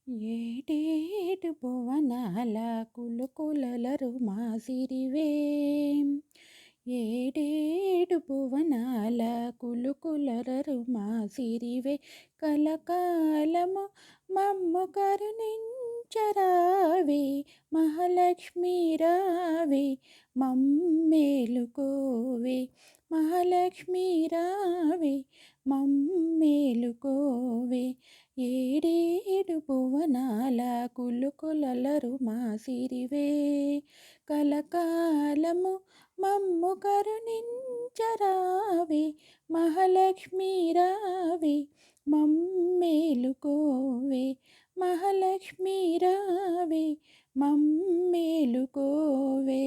ఏటేటు భువనాల కులుకులలరు మాసిరివే. ఏటేటు భువనాల కులుకులరరు మాసిరివే. కలకాలము మమ్ము కరుణించరావే. మహాలక్ష్మి రావే మమ్మేలుకోవే. మహాలక్ష్మి రావే మమ్మేలుకోవే. ఏడేడు భువనాల కులుకులలరు మాసిరివే. కలకాలము మమ్ము కరుణించరావే. మహాలక్ష్మి రావే మమ్మేలుకోవే. మహాలక్ష్మి రావే మమ్మేలుకోవే.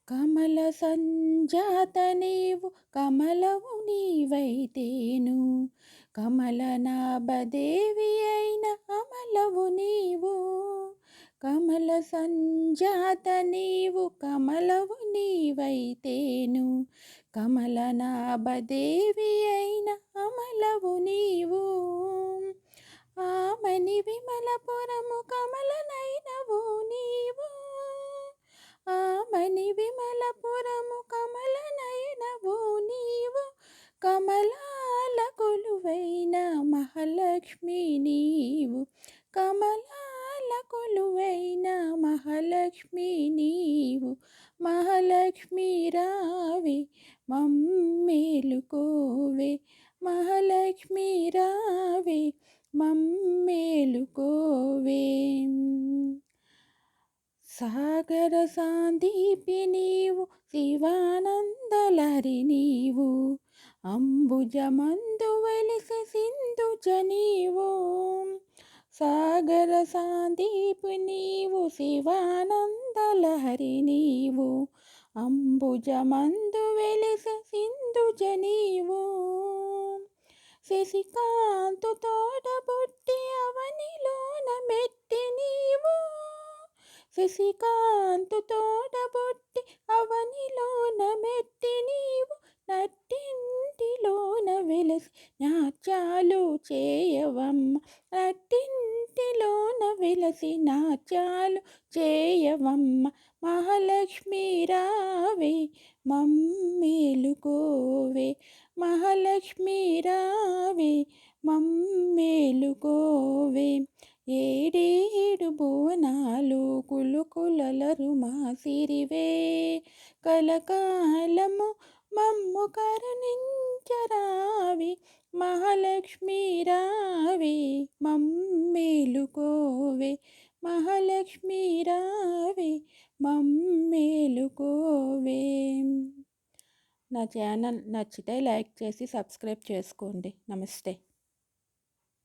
కమల సంజాత నీవు కమలవు నీవైతేను. కమలనాభదేవి అయిన అమలవు నీవు. కమల సంజాత నీవు కమలవు నీవైతేను. కమలనాభదేవి అయిన అమలవు నీవు. ఆమని విమలపురము కమలనైనవు నీవు. ఆమని విమలపురము కమలనైనవు నీవు. కమలాల కొలువైన మహాలక్ష్మి నీవు. కమలాల కొలువైన మహాలక్ష్మి నీవు. మహాలక్ష్మి రావే మమ్మేలుకోవే. మహాలక్ష్మి రావే మమ్మేలుకోవే. సాగర సాందీపి నీవు శివానందలహరి నీవు. అంబుజమందు వెలిసె సింధుజ నీవు. సాగర సాందీపి నీవు శివానందలహరి నీవు. అంబుజమందు వెలిసె సింధుజ నీవు. శశికాంతు తోడబుట్టి అవనిలోన మెట్టి నీవు. శశికాంతు తోడబుట్టి అవనిలోన మెట్టి నీవు. నట్టింటిలోన వెలసి నాట్యాలు చేయవమ్మ. నట్టింటిలోన వెలసి నాట్యాలు చేయవమ్మ. మహాలక్ష్మి రావే మమ్మేలుకోవే. మహాలక్ష్మి రావే మమ్మేలుకోవే. ఏడేడు భువనాలు కులుకులలరు మాసిరివే. కలకాలము మమ్ము కరుణించరావే. మహాలక్ష్మి రావే మమ్మేలుకోవే. మహాలక్ష్మి రావే మమ్మేలుకోవే. నా ఛానల్ నచ్చితే లైక్ చేసి సబ్స్క్రైబ్ చేసుకోండి. నమస్తే.